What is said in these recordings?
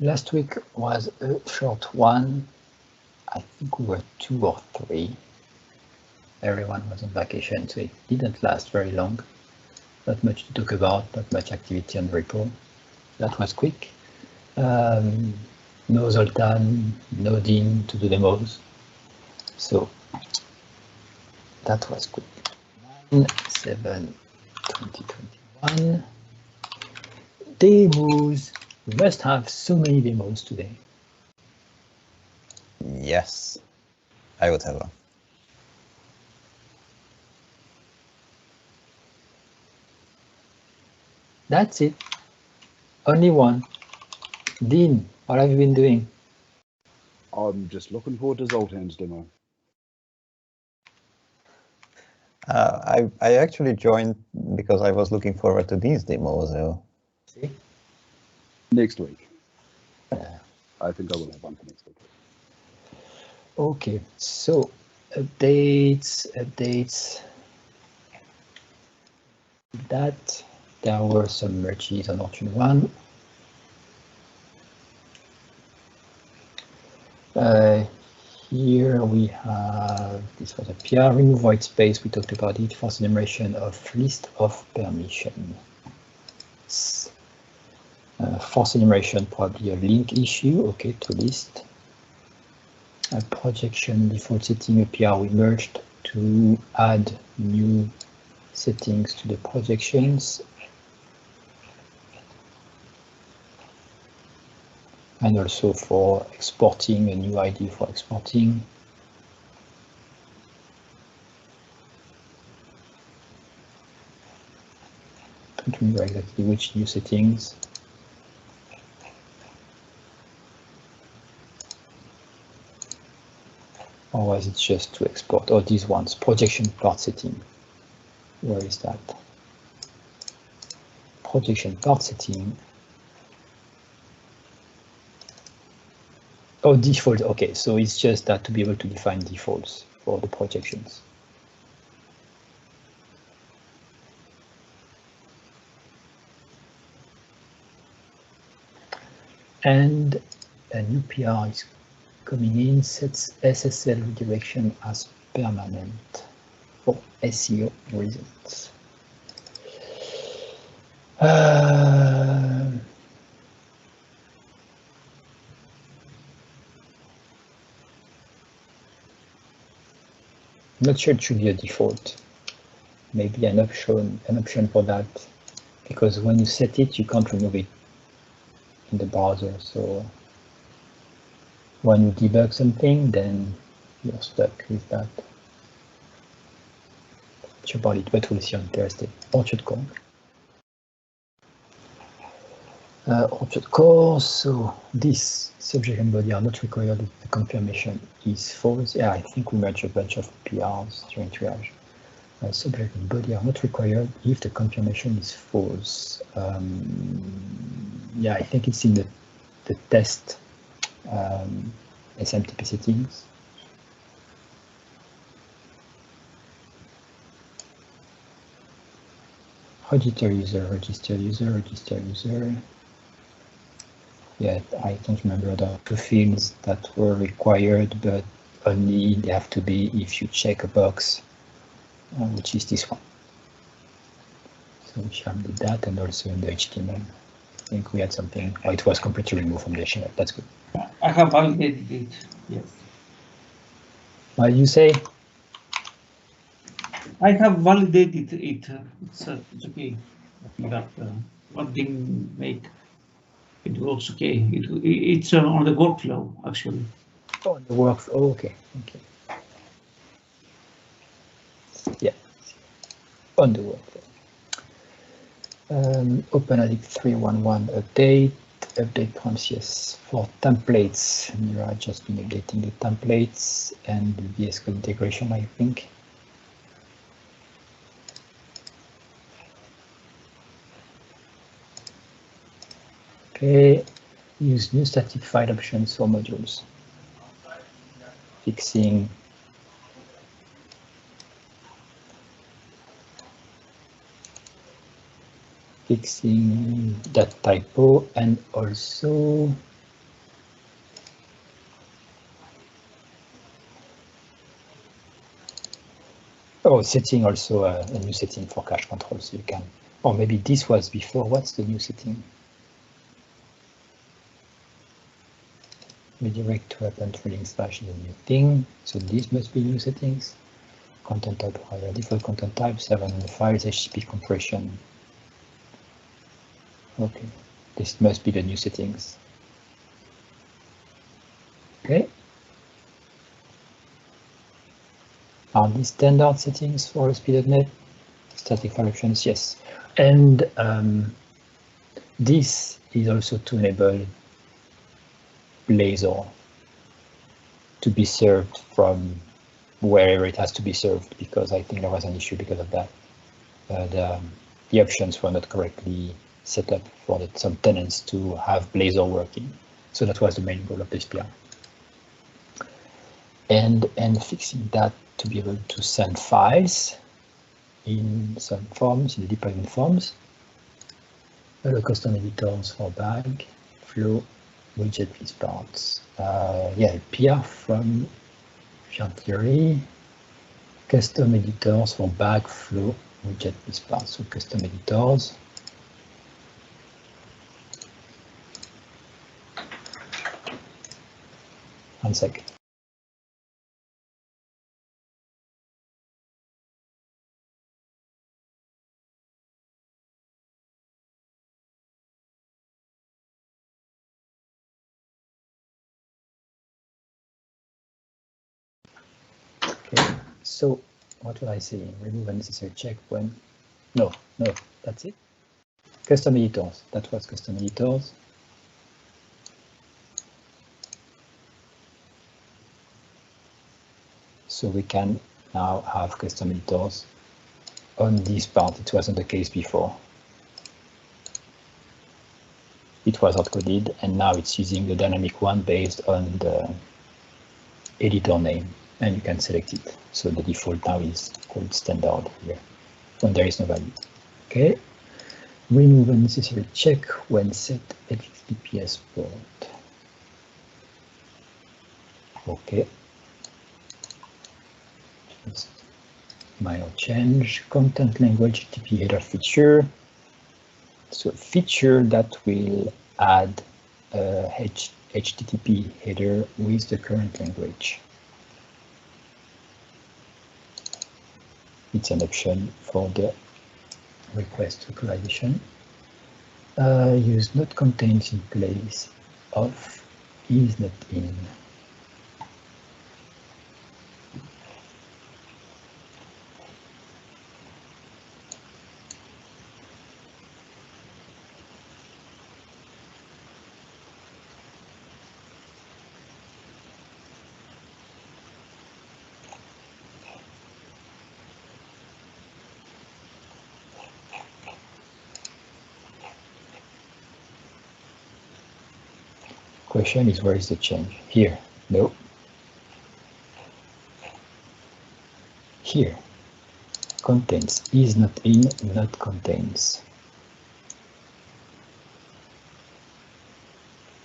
Last week was a short one. I think we were 2 or 3. Everyone was on vacation, so it didn't last very long. Not much to talk about, not much activity on the repo. That was quick. No Zoltan, no Dean to do demos. So that was quick. 9/7/2021. Demos. We must have so many demos today. Yes, I would have one. That's it. Only one. Dean, what have you been doing? I'm just looking forward to Zoltan's demo. I actually joined because I was looking forward to these demos. So. See? Next week. Yeah. I think I will have one for next week. Okay, so updates. That there were some merges on option 1. Here we have, this was a PR, remove white space. We talked about it, force enumeration of list of permission. Force enumeration, probably a LINQ issue. Okay, to list. A projection default setting, a PR we merged to add new settings to the projections. And also for exporting, a new ID for exporting. Don't remember exactly which new settings. Or was it just to export? Oh, these ones, projection part setting. Where is that? Projection part setting. Oh, default. Okay, so it's just that to be able to define defaults for the projections. And a new PR is coming in, sets SSL redirection as permanent for SEO reasons. Not sure it should be a default. Maybe an option for that, because when you set it, you can't remove it in the browser. So when you debug something, then you're stuck with that. Not sure about it, but we'll see on Thursday. Orchard Core. Orchard Core, so this subject and body are not required if the confirmation is false. Yeah, I think we merged a bunch of PRs during triage. Subject and body are not required if the confirmation is false. Yeah, I think it's in the test SMTP settings. Register user. Yeah, I don't remember the 2 fields that were required, but only they have to be if you check a box, which is this one. So we shall do that, and also in the HTML. I think we had something. Oh, it was completely removed from the HTML. That's good. I have validated it. Yes. What you say? I have validated it. It's okay. That what didn't make it works okay. It's on the workflow actually. Oh, the workflow. Oh, okay. Okay. Yeah. On the workflow. OpenIddict 3.1.1 update Program.cs for templates. Mira has just been updating the templates and the VS Code integration, I think. Okay, use new static file options for modules. Fixing that typo, and also Oh, setting also a new setting for cache control, so you can, or maybe this was before. What's the new setting? Redirect to append trailing slash is a new thing, so this must be new settings. Content type higher, default content type, 7 files, HTTP compression. Okay, this must be the new settings. Okay. Are these standard settings for ASP.NET? Static file options, yes. And this is also to enable Blazor to be served from wherever it has to be served, because I think there was an issue because of that. The options were not correctly set up for some tenants to have Blazor working. So that was the main goal of this PR. And fixing that to be able to send files in some forms, in the deployment forms. Allow custom editors for bag, flow, widget parts. Yeah, PR from Jean-Thierry. Custom editors for bag, flow, widget parts. So custom editors. One second. Okay, so what will I say? Remove unnecessary check when? No, that's it. Custom editors, that was custom editors. So we can now have custom editors on this part. It wasn't the case before. It was hard-coded, and now it's using the dynamic one based on the editor name, and you can select it. So the default now is called standard here when there is no value. Okay. Remove unnecessary check when set HttpsPort. Okay. Just minor change. Content language HTTP header feature. So feature that will add a HTTP header with the current language. It's an option for the request localization. Use NotContains in place of IsNotIn. Question is, where is the change? Here. No. Here. Contains IsNotIn, NotContains.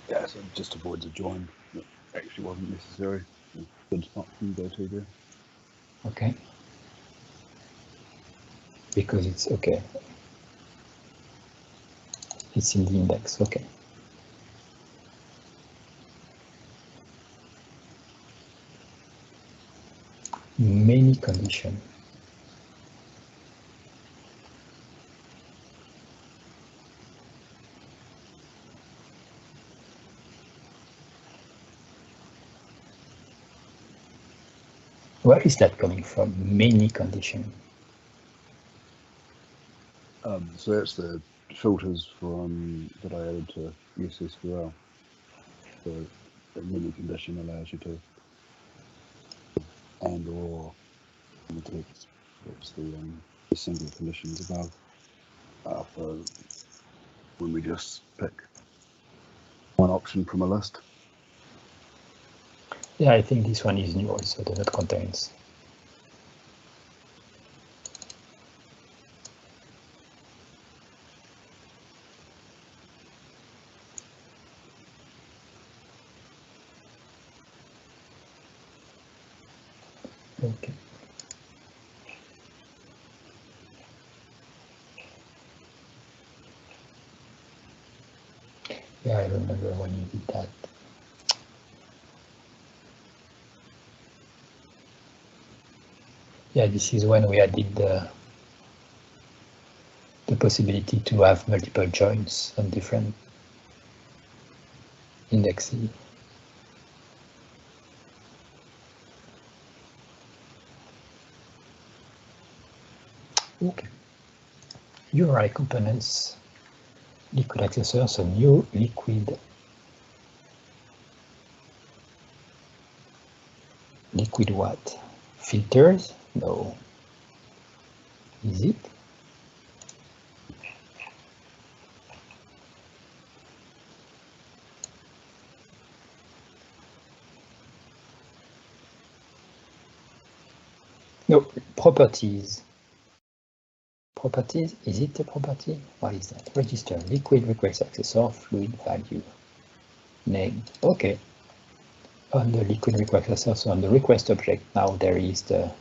Yeah, so just avoids a join that actually wasn't necessary. Good spot from go to there. Okay. Because it's okay. It's in the index. Okay. Many condition. Where is that coming from? Many condition. So that's the filters from that I added to SSQL. So the many condition allows you to and or in the text. That's the single conditions above. For when we just pick one option from a list. Yeah, I think this one is new also, the NotContains. Okay. Yeah, I remember when you did that. Yeah, this is when we added the possibility to have multiple joins on different indexes. Okay. URI components, liquid accessor, so new liquid what? Filters? No. Is it? No, properties. Properties, is it a property? What is that? Register, liquid request accessor, fluid value, name. Okay. On the liquid request accessor, so on the request object, now there is the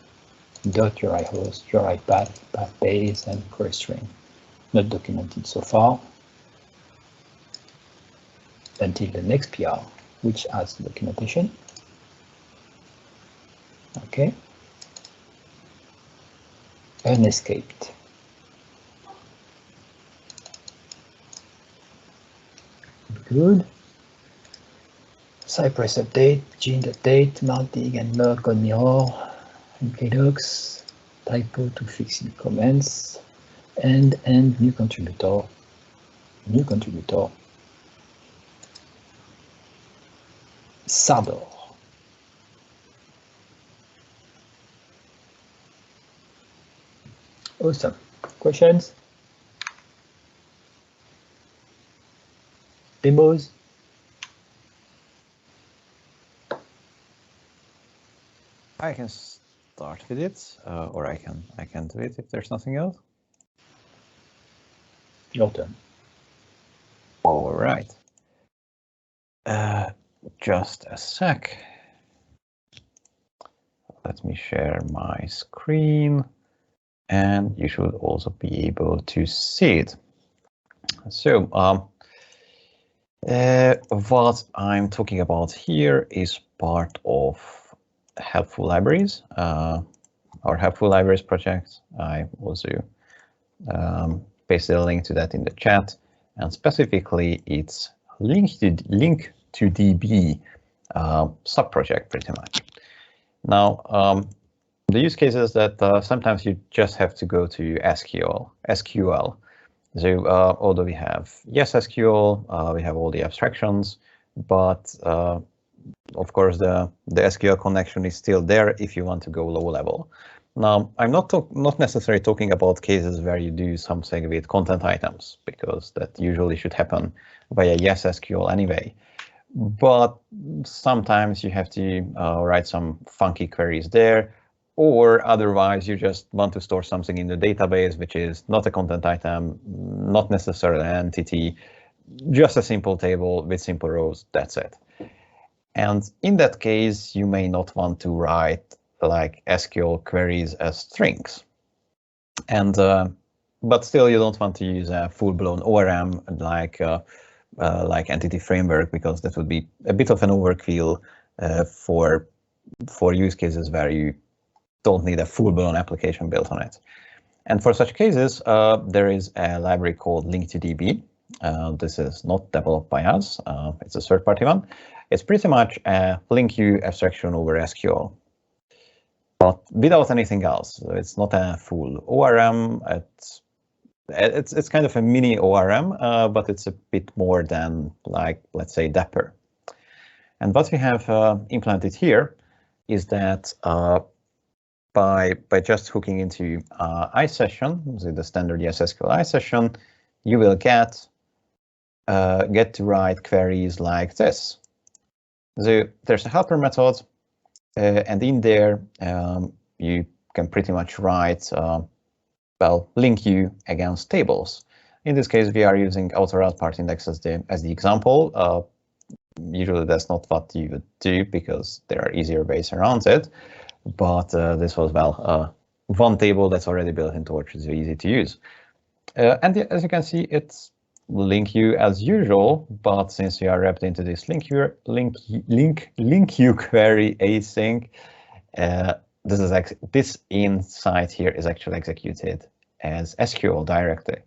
.uri host, URI path, path base, and query string. Not documented so far. Until the next PR, which adds the documentation. Okay. Unescaped. Good. Cypress update, Gene update, Lombiq and log CodeMirror, mkdocs, typo to fix in comments, and new contributor, Sardor. Awesome. Questions? Demos? I can start with it, or I can do it if there's nothing else. Your turn. All right. Just a sec. Let me share my screen, and you should also be able to see it. So, what I'm talking about here is part of helpful libraries, our helpful libraries project. I also pasted a link to that in the chat, and specifically it's LINQ to DB sub-project pretty much. Now, the use case is that sometimes you just have to go to SQL. So although we have SQL, we have all the abstractions, but of course the SQL connection is still there if you want to go low level. Now, I'm not necessarily talking about cases where you do something with content items, because that usually should happen via SQL anyway. But sometimes you have to write some funky queries there, or otherwise you just want to store something in the database, which is not a content item, not necessarily an entity, just a simple table with simple rows, that's it. And in that case, you may not want to write like SQL queries as strings. And but still, you don't want to use a full-blown ORM like entity framework, because that would be a bit of an overkill for use cases where you don't need a full-blown application built on it. And for such cases, there is a library called LINQ2DB. This is not developed by us. It's a third-party one. It's pretty much a LINQ abstraction over SQL, but without anything else. So it's not a full ORM. It's kind of a mini ORM, but it's a bit more than, like, let's say, Dapper. And what we have implemented here is that by just hooking into iSession, so the standard SQL iSession, you will get to write queries like this. So there's a helper method, and in there you can pretty much write LINQ against tables. In this case, we are using outer part index as the example. Usually that's not what you would do, because there are easier ways around it. But this was, one table that's already built into Torch, is easy to use. And as you can see, it's LINQ as usual, but since we are wrapped into this LINQ query async, this inside here is actually executed as SQL directly.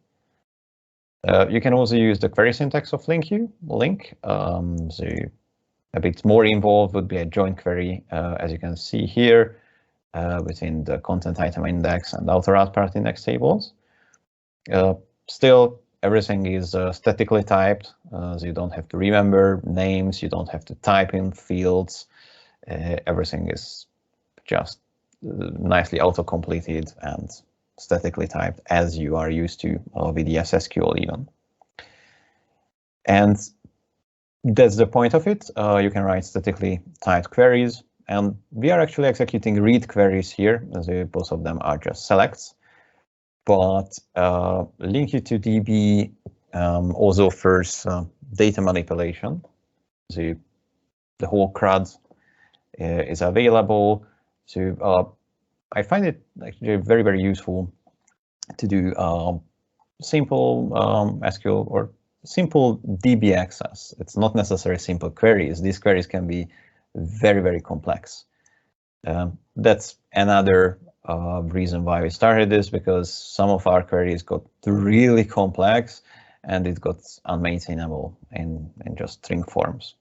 You can also use the query syntax of LINQ. So a bit more involved would be a join query, as you can see here, within the content item index and outer output index tables. Still, everything is statically typed, so you don't have to remember names, you don't have to type in fields. Everything is just nicely auto-completed and statically typed as you are used to with the SQL even. And that's the point of it. You can write statically typed queries, and we are actually executing read queries here, as both of them are just selects. But LINQ2DB also offers data manipulation. So the whole CRUD is available. So I find it actually very, very useful to do simple SQL or simple DB access. It's not necessarily simple queries. These queries can be very, very complex. That's another reason why we started this, because some of our queries got really complex and it got unmaintainable in just string forms.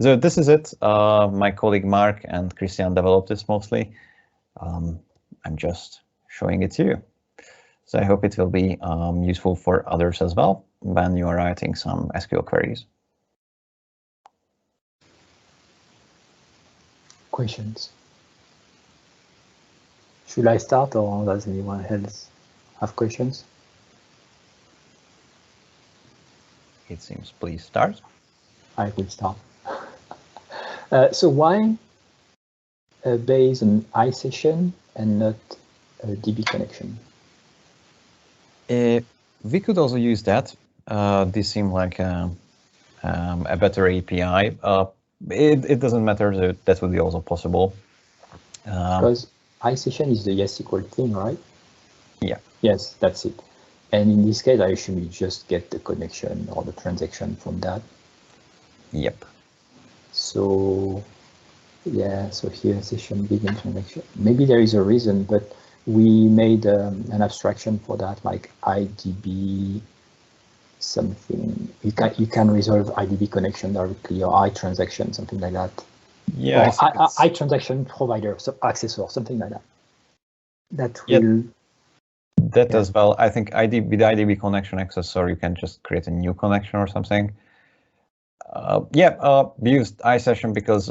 So this is it. My colleague Mark and Christian developed this mostly. I'm just showing it to you. So I hope it will be useful for others as well when you are writing some SQL queries. Questions? Should I start, or does anyone else have questions? It seems, please start. I will start. So why based on iSession and not a DB connection? We could also use that. This seemed like a better API. It doesn't matter, that would be also possible. Because iSession is the YesSQL thing, right? Yeah. Yes, that's it. And in this case, I assume you just get the connection or the transaction from that. Yep. So, yeah, so here session begin transaction. Maybe there is a reason, but we made an abstraction for that, like IDB something. You can resolve IDB connection directly, or iTransaction, something like that. Yeah, or iTransaction provider, so accessor, something like that. That will. That as well. I think with IDB connection accessor, you can just create a new connection or something. We used iSession because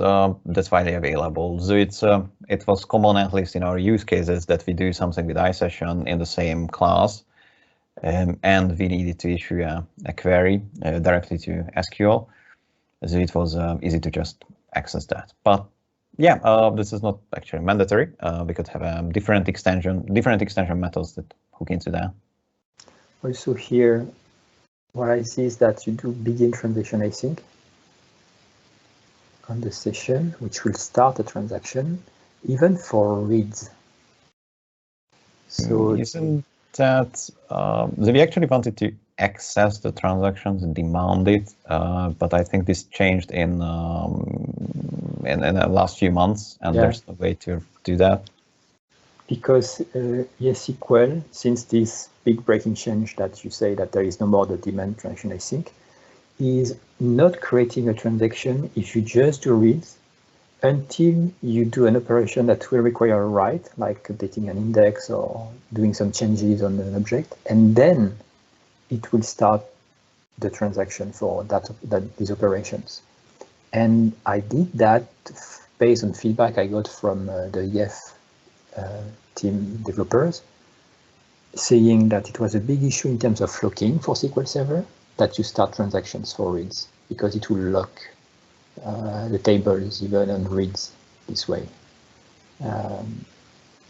that's widely available. So it was common, at least in our use cases, that we do something with iSession in the same class, and we needed to issue a query directly to SQL. So it was easy to just access that. But yeah, this is not actually mandatory. We could have different extension methods that hook into that. Also here, what I see is that you do begin transaction async on the session, which will start a transaction, even for reads. So isn't that we actually wanted to access the transactions and demand it, but I think this changed in the last few months, and there's no way to do that. Because YesSQL, since this big breaking change that you say that there is no more the demand transaction async, is not creating a transaction if you just do reads until you do an operation that will require a write, like updating an index or doing some changes on an object, and then it will start the transaction for these operations. And I did that based on feedback I got from the YEF team developers, saying that it was a big issue in terms of locking for SQL Server, that you start transactions for reads, because it will lock the tables even on reads this way.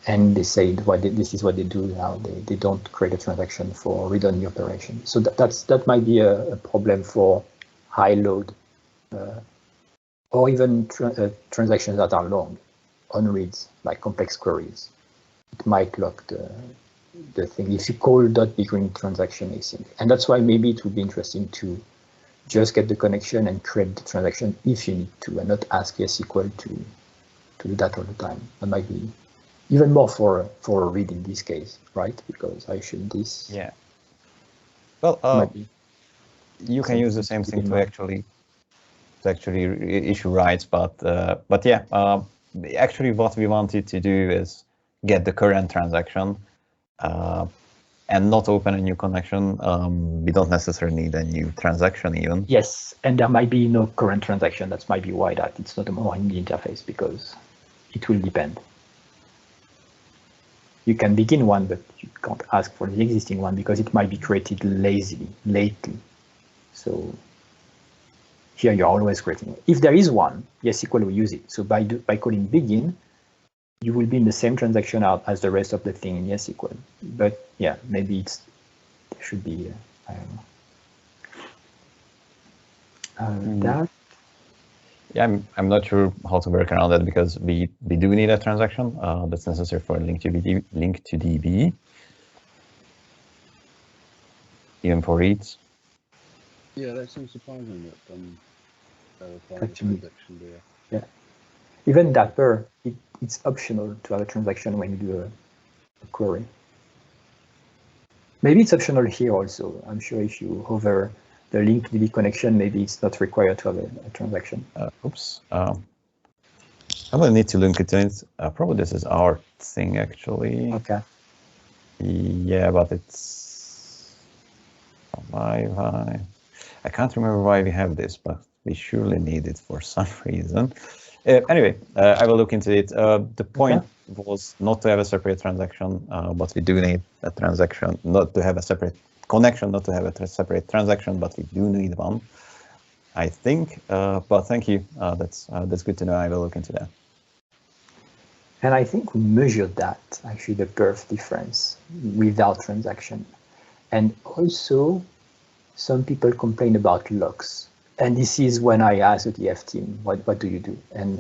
And they say this is what they do now. They don't create a transaction for read-only operation. So that might be a problem for high load or even transactions that are long on reads, like complex queries. It might lock the thing. If you call .begin transaction async, and that's why maybe it would be interesting to just get the connection and create the transaction if you need to, and not ask SQL to do that all the time. That might be even more for a read in this case, right? Because I assume this. Yeah. Well, you can use the same thing to actually issue writes, but yeah, actually what we wanted to do is get the current transaction and not open a new connection. We don't necessarily need a new transaction even. Yes, and there might be no current transaction. That might be why that it's not more in the interface, because it will depend. You can begin one, but you can't ask for the existing one because it might be created lately. So here you're always creating. If there is one, SQL will use it. So by calling begin, you will be in the same transaction out as the rest of the thing in SQL. But yeah, maybe there should be, I don't know. That. Yeah, I'm not sure how to work around that because we do need a transaction that's necessary for LINQ to DB, even for reads. Yeah, that seems surprising that yeah. Even Dapper, it's optional to have a transaction when you do a query. Maybe it's optional here also. I'm sure if you hover the LINQ to DB connection, maybe it's not required to have a transaction. Oops. I will need to link it to it. Probably this is our thing actually. Okay. Yeah, but it's why. I can't remember why we have this, but we surely need it for some reason. Anyway, I will look into it. The point was not to have a separate transaction, but we do need a transaction, not to have a separate connection, not to have a separate transaction, but we do need one, I think. But thank you. That's good to know. I will look into that. And I think we measured that, actually, the perf difference without transaction. And also, some people complain about locks. And this is when I asked the TF team, what do you do? And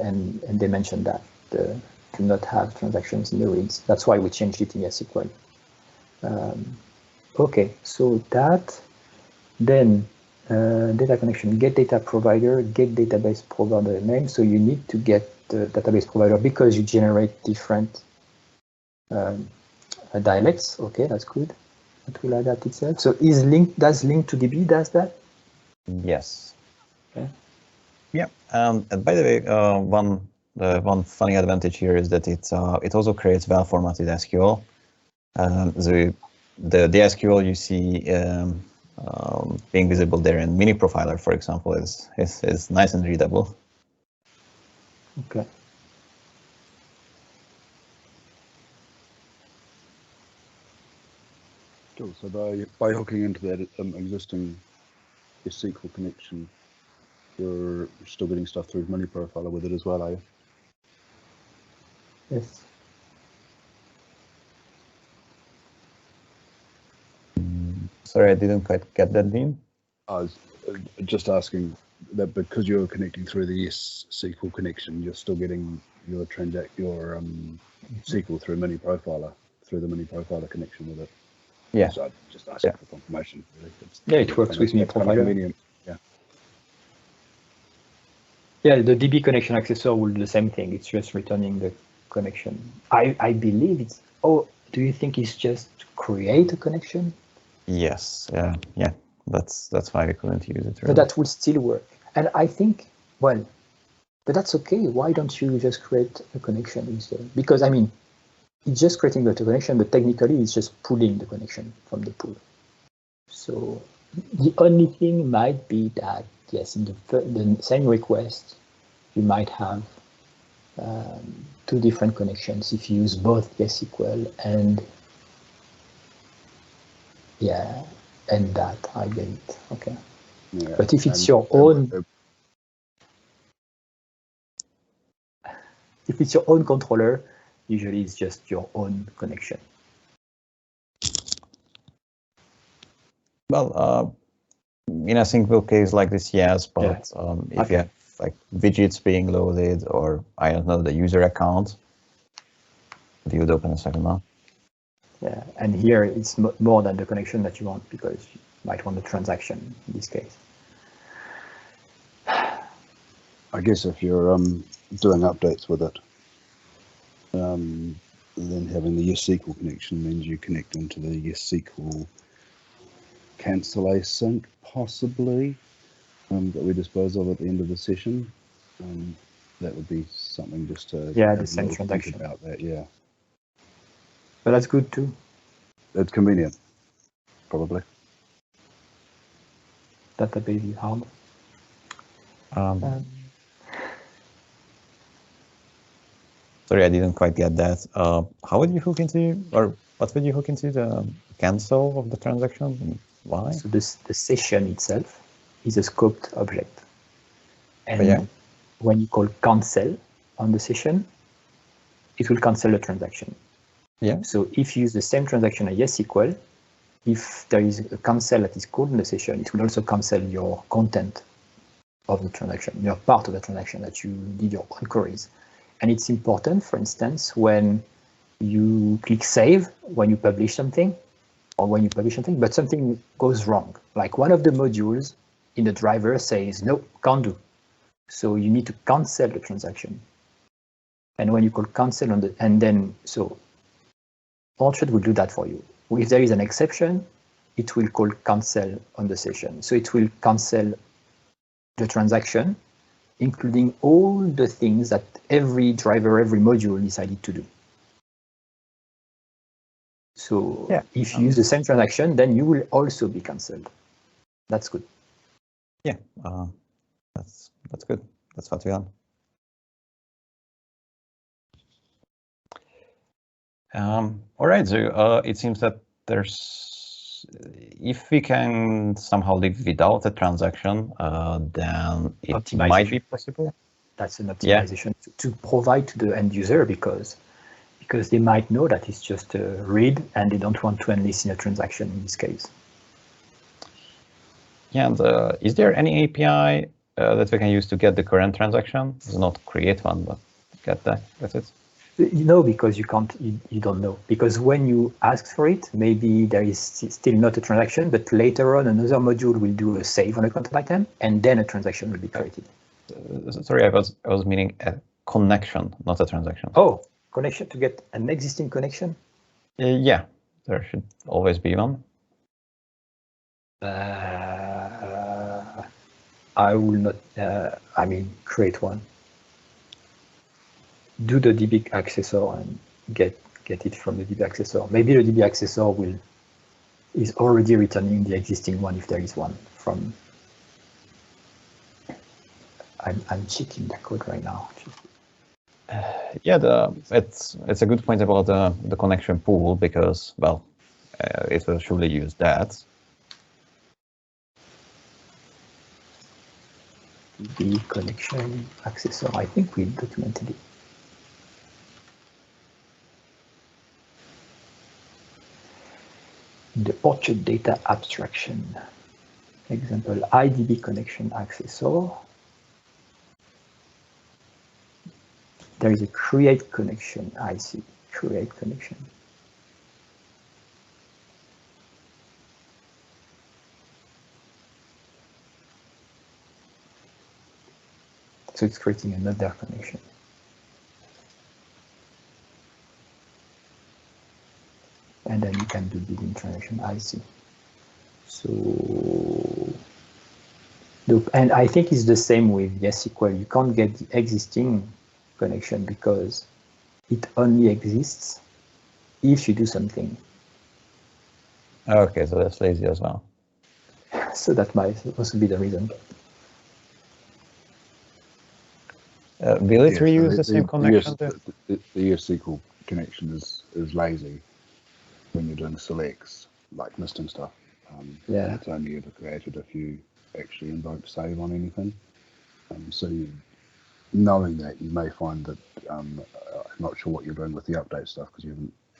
they mentioned that do not have transactions in the reads. That's why we changed it in SQL. Okay, so that, then data connection, get data provider, get database provider name. So you need to get the database provider because you generate different dialects. Okay, that's good. That will adapt itself. So does LINQ to DB does that? Yes. Okay. Yeah. And by the way, one funny advantage here is that it also creates well-formatted SQL. The SQL you see being visible there in Mini Profiler, for example, is nice and readable. Okay. Cool. So by hooking into that existing SQL connection, you're still getting stuff through Mini Profiler with it as well, are you? Yes. Sorry, I didn't quite get that, Dean. I was just asking that because you're connecting through the SQL connection, you're still getting your SQL through Mini Profiler, through the Mini Profiler connection with it. Yeah. So I'm just asking for confirmation. Really. Yeah, it works with Mini Profiler. Yeah. Yeah, the DB connection accessor will do the same thing. It's just returning the connection. I believe it's. Oh, do you think it's just to create a connection? Yes. Yeah. That's why we couldn't use it. Really. But that would still work. And I think, well, but that's okay. Why don't you just create a connection instead? Because I mean, it's just creating the connection, but technically it's just pulling the connection from the pool. So the only thing might be that, yes, in the same request, you might have two different connections if you use both SQL and that, I get it. Okay. Yeah, but if it's your own, if it's your own controller, usually it's just your own connection. Well, in a single case like this, yes, but if you have like widgets being loaded, or I don't know, the user account, if you would open a second now. Yeah, and here it's more than the connection that you want, because you might want a transaction in this case. I guess if you're doing updates with it, then having the YesSQL connection means you connect into the YesSQL cancel async, possibly, that we dispose of at the end of the session. That would be something just to the same transaction about that. Yeah, but that's good too. It's convenient, probably. Database is hard. Sorry, I didn't quite get that. How would you hook into, or what would you hook into the cancel of the transaction, and why? So the session itself is a scoped object. And yeah, when you call cancel on the session, it will cancel the transaction. Yeah. So if you use the same transaction as YesSQL, if there is a cancel that is called in the session, it will also cancel your content of the transaction, your part of the transaction that you did your own queries. And it's important, for instance, when you click save, when you publish something, or when you publish something, but something goes wrong. Like one of the modules in the driver says, no, can't do. So you need to cancel the transaction. And when you call cancel on the, and then, so Orchard will do that for you. If there is an exception, it will call cancel on the session. So it will cancel the transaction, including all the things that every driver, every module decided to do. So if you use the same transaction, then you will also be cancelled. That's good. Yeah, that's good. That's what we want. All right, so it seems that if we can somehow live without a transaction, then it might be possible. That's an optimization to provide to the end user, because they might know that it's just a read and they don't want to enlist in a transaction in this case. Yeah, and is there any API that we can use to get the current transaction? It's not create one, but get that. That's it. No, because you can't. You don't know, because when you ask for it, maybe there is still not a transaction, but later on another module will do a save on a content item, and then a transaction will be created. Sorry, I was meaning a connection, not a transaction. Oh, connection, to get an existing connection? Yeah, there should always be one. I will not. I mean, create one. Do the DB accessor and get it from the DB accessor. Maybe the DB accessor is already returning the existing one if there is one from. I'm checking the code right now. Yeah, it's a good point about the connection pool, because, well, it will surely use that. The connection accessor, I think we documented it. The Orchard data abstraction. Example, IDB connection accessor. There is a create connection, I see, create connection. So it's creating another connection. And then you can do building transaction, I see. So, and I think it's the same with YesSQL. You can't get the existing connection because it only exists if you do something. Okay, so that's lazy as well. So that might also be the reason. Will it reuse the same connection? The YesSQL connection is lazy when you're doing selects, like listing stuff. It's only ever created if you actually invoke save on anything. So knowing that, you may find that I'm not sure what you're doing with the update stuff because you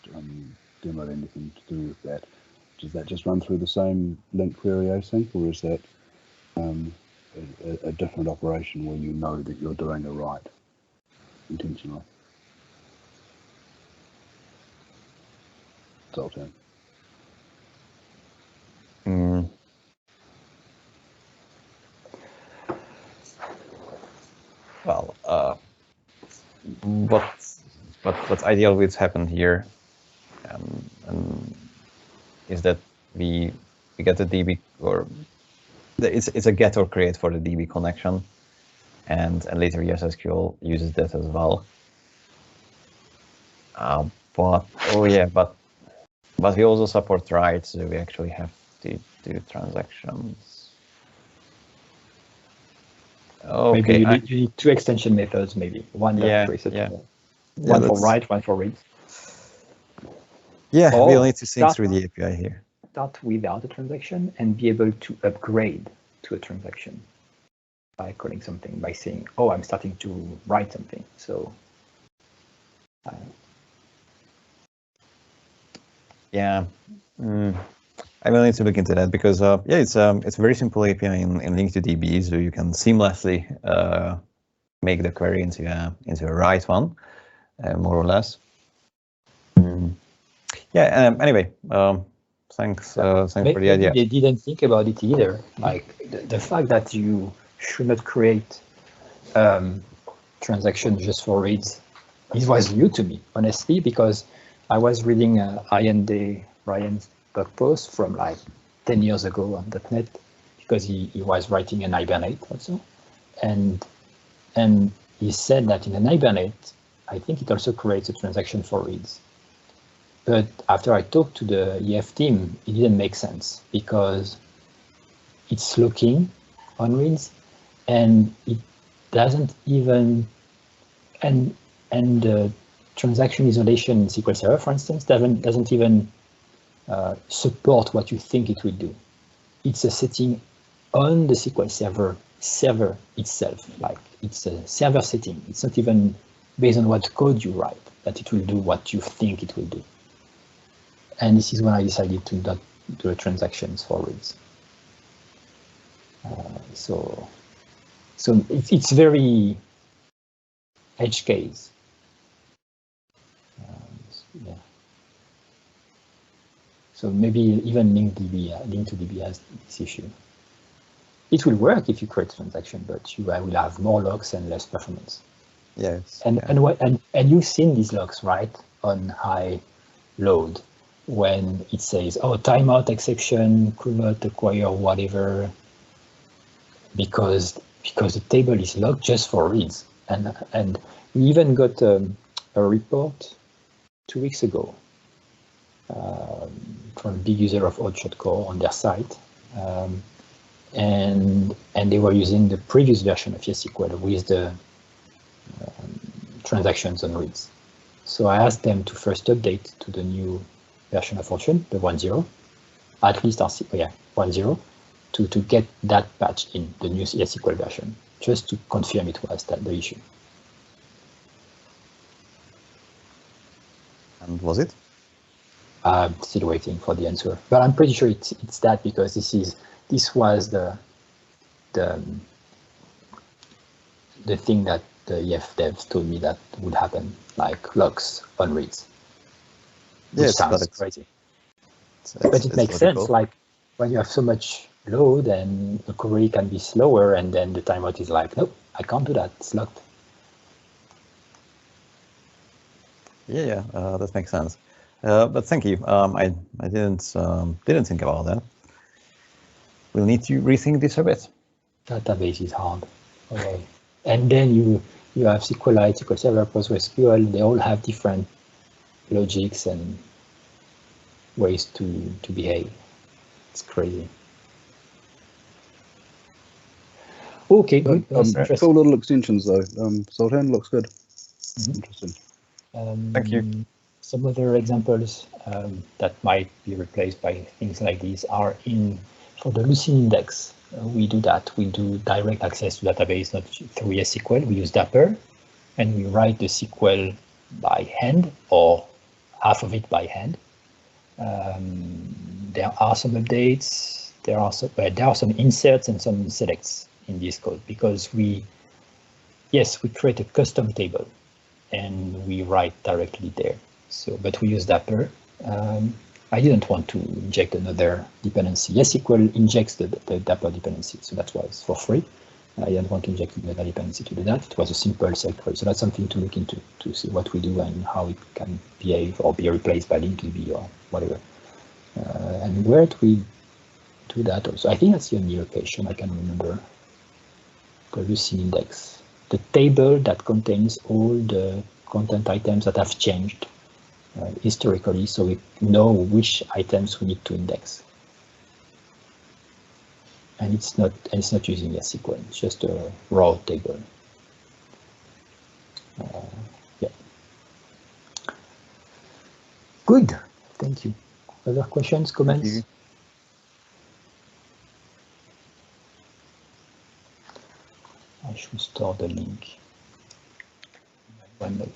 haven't demoed anything to do with that. Does that just run through the same LINQ query async, or is that a different operation where you know that you're doing it right intentionally? Zoltan? Well, what's ideal what's happened here is that we get the DB, or it's a get or create for the DB connection, and later ESSQL uses that as well. But we also support writes, so we actually have to do transactions. Okay, maybe you need two extension methods, maybe one that creates one for write, one for read. Yeah, or we'll need to sync through the API here. Start without a transaction and be able to upgrade to a transaction by calling something, by saying, oh, I'm starting to write something. So yeah, I will need to look into that, because it's a very simple API in LINQ to DB, so you can seamlessly make the query into a write one, more or less. Anyway, thanks for the idea. They didn't think about it either. Like the fact that you should not create transactions just for reads, it was new to me, honestly, because I was reading Ryan's blog post from like 10 years ago on .NET, because he was writing an Hibernate also, and he said that in an Hibernate, I think it also creates a transaction for reads. But after I talked to the EF team, it didn't make sense, because it's looking on reads, and it doesn't even, and the transaction isolation in SQL Server, for instance, doesn't even support what you think it will do. It's a setting on the SQL server itself, like it's a server setting. It's not even based on what code you write that it will do what you think it will do. And this is when I decided to not do transactions for reads. So it's very edge case. Yeah. So maybe even LINQ to DB has this issue. It will work if you create a transaction, but you will have more logs and less performance. Yes. And you've seen these logs, right, on high load, when it says, oh, timeout exception, could not acquire whatever, because the table is logged just for reads. And we even got a report 2 weeks ago from a big user of Oddshot Core on their site. And they were using the previous version of SQL with the transactions on reads. So I asked them to first update to the new version of Oddshot, the 1.0, at least 1.0, to get that patch in the new SQL version, just to confirm it was the issue. And was it? I'm still waiting for the answer, but I'm pretty sure it's that, because this was the thing that the EF devs told me that would happen, like logs on reads. Yes, sounds crazy. But it makes sense, like when you have so much load and the query can be slower, and then the timeout is like, nope, I can't do that, it's locked. Yeah, that makes sense. But thank you. I didn't think about that. We'll need to rethink this a bit. Database is hard. Okay. And then you have SQLite, SQL Server, PostgreSQL. They all have different logics and ways to behave. It's crazy. Okay, good. Cool little extensions though. Zoltan looks good. Interesting. Thank you. Some other examples that might be replaced by things like these are for the Lucene index. We do that. We do direct access to database, not through SQL. We use Dapper, and we write the SQL by hand, or half of it by hand. There are some updates. There are some inserts and some selects in this code, because we create a custom table and we write directly there. So, but we use Dapper, I didn't want to inject another dependency. SQL injects the Dapper dependency, so that was for free. I didn't want to inject another dependency to do that. It was a simple select query, so that's something to look into to see what we do and how it can behave or be replaced by LINQ or whatever. And where do we do that also? I think that's the only location I can remember. Previous in index, the table that contains all the content items that have changed historically, so we know which items we need to index. And it's not using SQL, it's just a raw table. Yeah. Good, thank you. Other questions, comments? I should store the link. OneNote.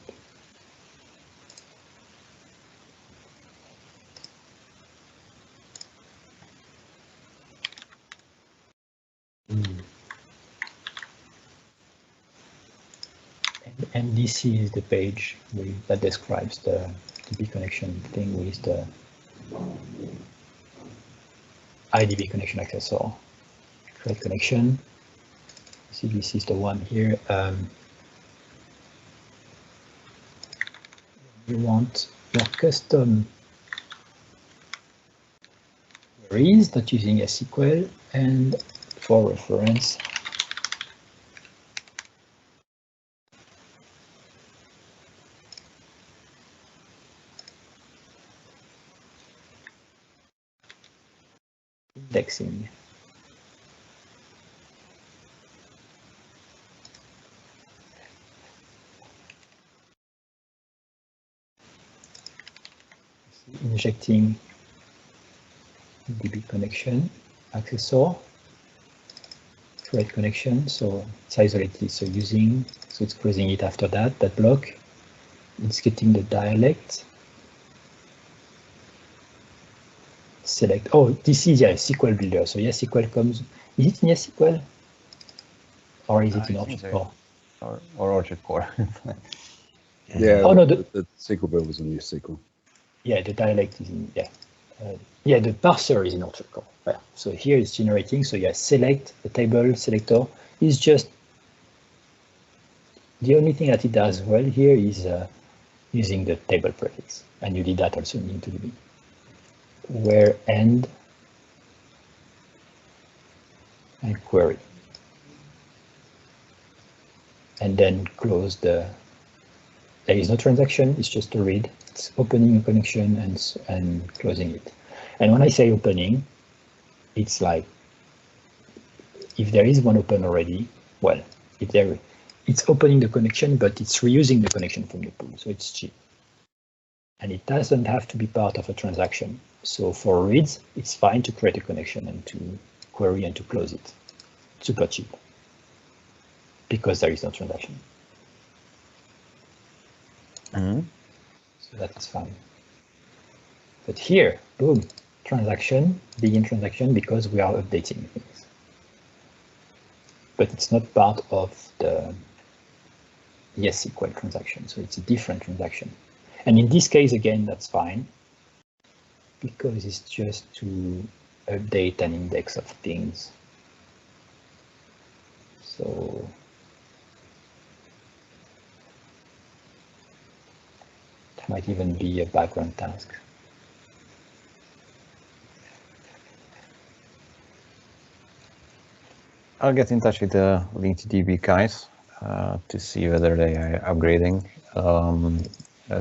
And this is the page that describes the DB connection thing with the IDB connection accessor. Create connection. See, this is the one here. You want your custom queries that using SQL, and for reference, indexing. Injecting DB connection accessor, create connection, so it's isolated, so it's closing it after that block. It's getting the dialect. Select, oh, this is SQL builder, so SQL comes, is it in SQL? Or is it in Object Core? Or Object Core. Yeah, oh, no, the SQL build was in SQL. Yeah, the dialect is in, yeah, the parser is in Object Core. Yeah. So here it's generating, so select, the table selector is just, the only thing that it does well here is using the table prefix, and you did that also in IntoDB. Where end and query. And then close there is no transaction, it's just a read. It's opening a connection and closing it. And when I say opening, it's like, if there is one open already, well, it's opening the connection, but it's reusing the connection from the pool, so it's cheap. And it doesn't have to be part of a transaction. So for reads, it's fine to create a connection and to query and to close it. Super cheap, because there is no transaction. So that is fine. But here, boom, transaction, begin transaction, because we are updating things. But it's not part of the SQL transaction, so it's a different transaction. And in this case, again, that's fine, because it's just to update an index of things. So it might even be a background task. I'll get in touch with the LINQ guys to see whether they are upgrading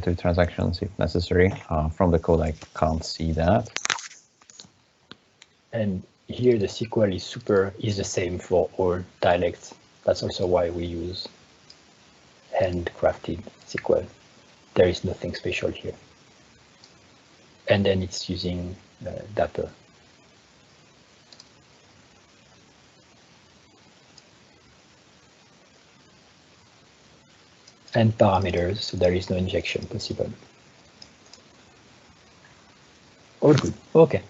to transactions if necessary. From the code, I can't see that. And here the SQL is the same for all dialects. That's also why we use handcrafted SQL. There is nothing special here. And then it's using Dapper. And parameters, so there is no injection possible. All good, okay.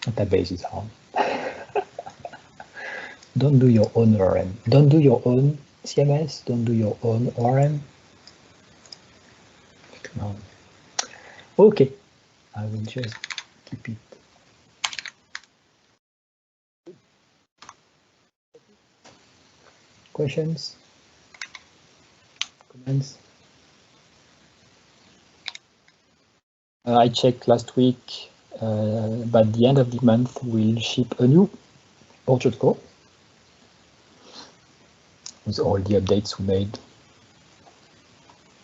Database is hard. Don't do your own ORM. Don't do your own CMS, don't do your own ORM. Okay, I will just keep it. Questions? Comments? I checked last week. By the end of the month, we'll ship a new Orchard core with all the updates we made,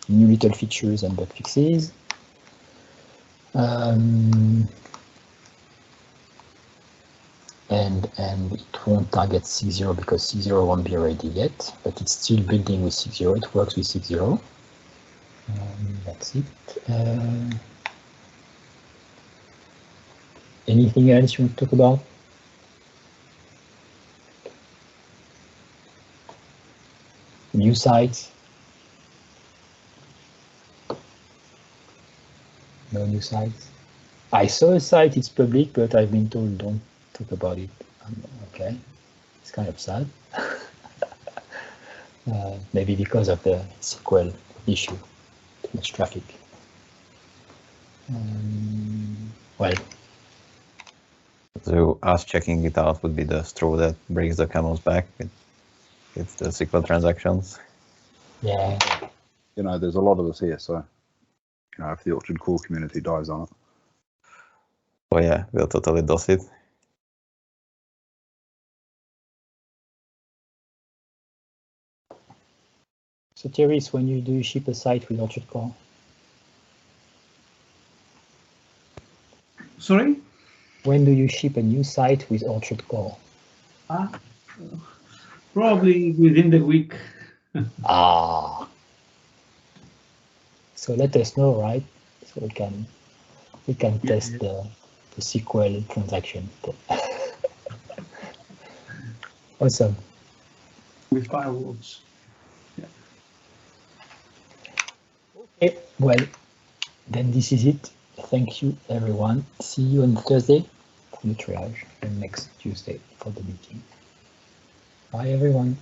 new little features and bug fixes. And it won't target 6.0 because 6.0 won't be ready yet, but it's still building with 6.0. It works with 6.0. That's it. Anything else you want to talk about? New sites? No new sites? I saw a site, it's public, but I've been told don't talk about it. Okay, it's kind of sad. Maybe because of the SQL issue, too much traffic. Well. So us checking it out would be the straw that breaks the camel's back. It's the SQL transactions. Yeah. You know, there's a lot of us here, so you know, if the Orchard core community dies on it. Oh yeah, we'll totally DOS it. So Thierry, when you do ship a site with Orchard core? Sorry? When do you ship a new site with Orchard core? Probably within the week. So let us know, right? So we can test the SQL transaction. Awesome. With firewalls. Yeah. Okay, well, then this is it. Thank you, everyone. See you on Thursday for the triage and next Tuesday for the meeting. Bye, everyone.